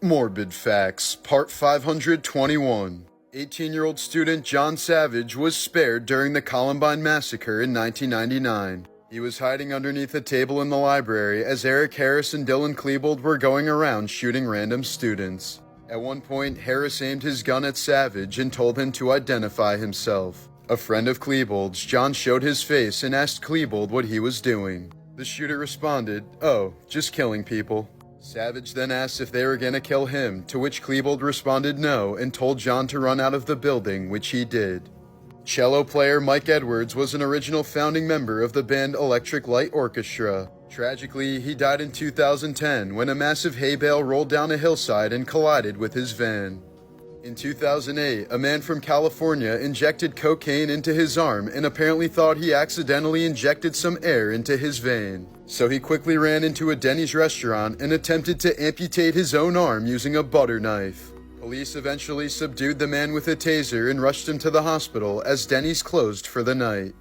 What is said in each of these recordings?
Morbid Facts, Part 521. 18-year-old student John Savage was spared during the Columbine Massacre in 1999. He was hiding underneath a table in the library as Eric Harris and Dylan Klebold were going around shooting random students. At one point, Harris aimed his gun at Savage and told him to identify himself. A friend of Klebold's, John, showed his face and asked Klebold what he was doing. The shooter responded, "Oh, just killing people." Savage then asked if they were gonna kill him, to which Klebold responded no and told John to run out of the building, which he did. Cello player Mike Edwards was an original founding member of the band Electric Light Orchestra. Tragically, he died in 2010 when a massive hay bale rolled down a hillside and collided with his van. In 2008, a man from California injected cocaine into his arm and apparently thought he accidentally injected some air into his vein. So he quickly ran into a Denny's restaurant and attempted to amputate his own arm using a butter knife. Police eventually subdued the man with a taser and rushed him to the hospital as Denny's closed for the night.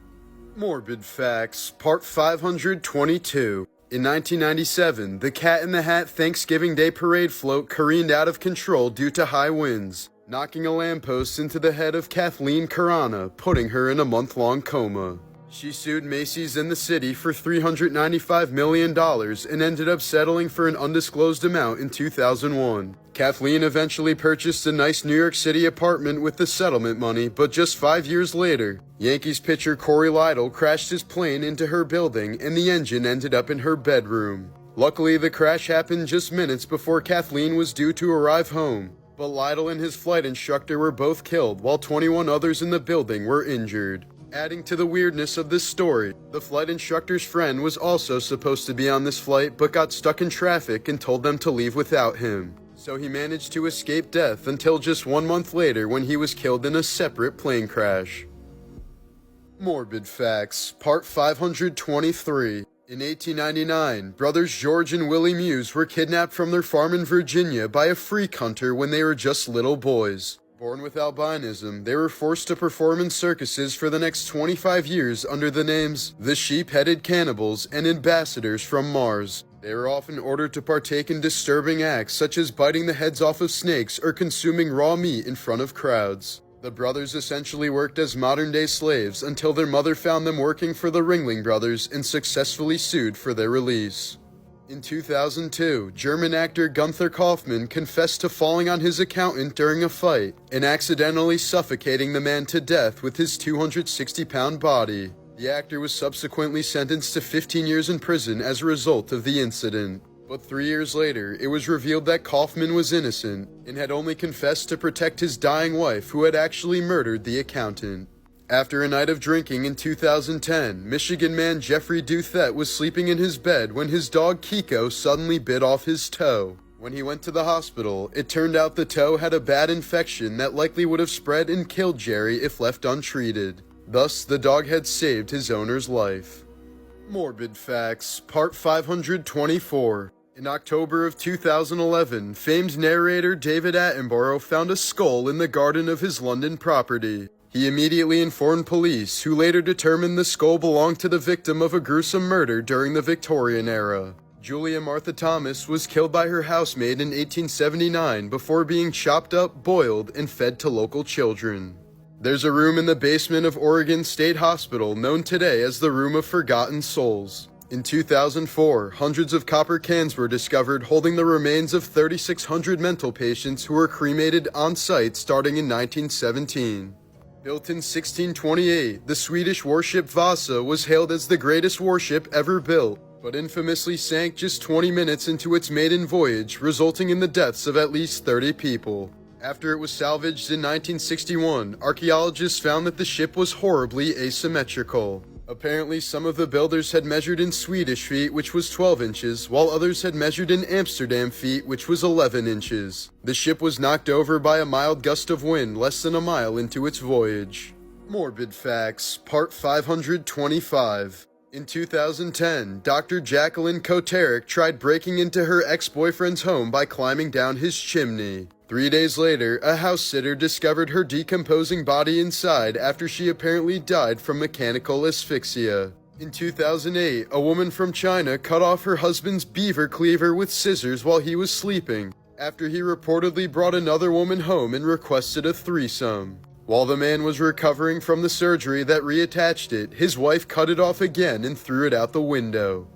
Morbid Facts, Part 522. In 1997, the Cat in the Hat Thanksgiving Day Parade float careened out of control due to high winds, knocking a lamppost into the head of Kathleen Carana, putting her in a month-long coma. She sued Macy's and the city for $395 million and ended up settling for an undisclosed amount in 2001. Kathleen eventually purchased a nice New York City apartment with the settlement money, but just 5 years later, Yankees pitcher Corey Lidle crashed his plane into her building and the engine ended up in her bedroom. Luckily, the crash happened just minutes before Kathleen was due to arrive home, but Lidle and his flight instructor were both killed while 21 others in the building were injured. Adding to the weirdness of this story, the flight instructor's friend was also supposed to be on this flight but got stuck in traffic and told them to leave without him. So he managed to escape death until just 1 month later when he was killed in a separate plane crash. Morbid Facts, Part 523. In 1899, brothers George and Willie Muse were kidnapped from their farm in Virginia by a freak hunter when they were just little boys. Born with albinism, they were forced to perform in circuses for the next 25 years under the names the Sheep-Headed Cannibals and Ambassadors from Mars. They were often ordered to partake in disturbing acts such as biting the heads off of snakes or consuming raw meat in front of crowds. The brothers essentially worked as modern-day slaves until their mother found them working for the Ringling Brothers and successfully sued for their release. In 2002, German actor Gunther Kaufmann confessed to falling on his accountant during a fight and accidentally suffocating the man to death with his 260-pound body. The actor was subsequently sentenced to 15 years in prison as a result of the incident. But 3 years later, it was revealed that Kaufmann was innocent and had only confessed to protect his dying wife who had actually murdered the accountant. After a night of drinking in 2010, Michigan man Jeffrey Duthette was sleeping in his bed when his dog Kiko suddenly bit off his toe. When he went to the hospital, it turned out the toe had a bad infection that likely would have spread and killed Jerry if left untreated. Thus, the dog had saved his owner's life. Morbid Facts, Part 524. In October of 2011, famed narrator David Attenborough found a skull in the garden of his London property. He immediately informed police, who later determined the skull belonged to the victim of a gruesome murder during the Victorian era. Julia Martha Thomas was killed by her housemaid in 1879 before being chopped up, boiled, and fed to local children. There's a room in the basement of Oregon State Hospital known today as the Room of Forgotten Souls. In 2004, hundreds of copper cans were discovered holding the remains of 3,600 mental patients who were cremated on site starting in 1917. Built in 1628, the Swedish warship Vasa was hailed as the greatest warship ever built, but infamously sank just 20 minutes into its maiden voyage, resulting in the deaths of at least 30 people. After it was salvaged in 1961, archaeologists found that the ship was horribly asymmetrical. Apparently, some of the builders had measured in Swedish feet, which was 12 inches, while others had measured in Amsterdam feet, which was 11 inches. The ship was knocked over by a mild gust of wind less than a mile into its voyage. Morbid Facts, Part 525. In 2010, Dr. Jacqueline Koterick tried breaking into her ex-boyfriend's home by climbing down his chimney. 3 days later, a house sitter discovered her decomposing body inside after she apparently died from mechanical asphyxia. In 2008, a woman from China cut off her husband's beaver cleaver with scissors while he was sleeping. after he reportedly brought another woman home and requested a threesome. While the man was recovering from the surgery that reattached it, his wife cut it off again and threw it out the window.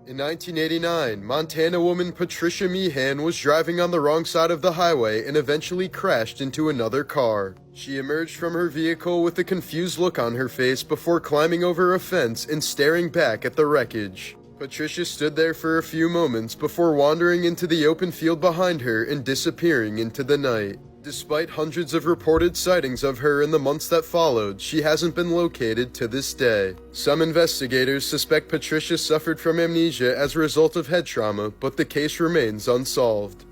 In 1989, Montana woman Patricia Meehan was driving on the wrong side of the highway and eventually crashed into another car. She emerged from her vehicle with a confused look on her face before climbing over a fence and staring back at the wreckage. Patricia stood there for a few moments before wandering into the open field behind her and disappearing into the night. Despite hundreds of reported sightings of her in the months that followed, she hasn't been located to this day. Some investigators suspect Patricia suffered from amnesia as a result of head trauma, but the case remains unsolved.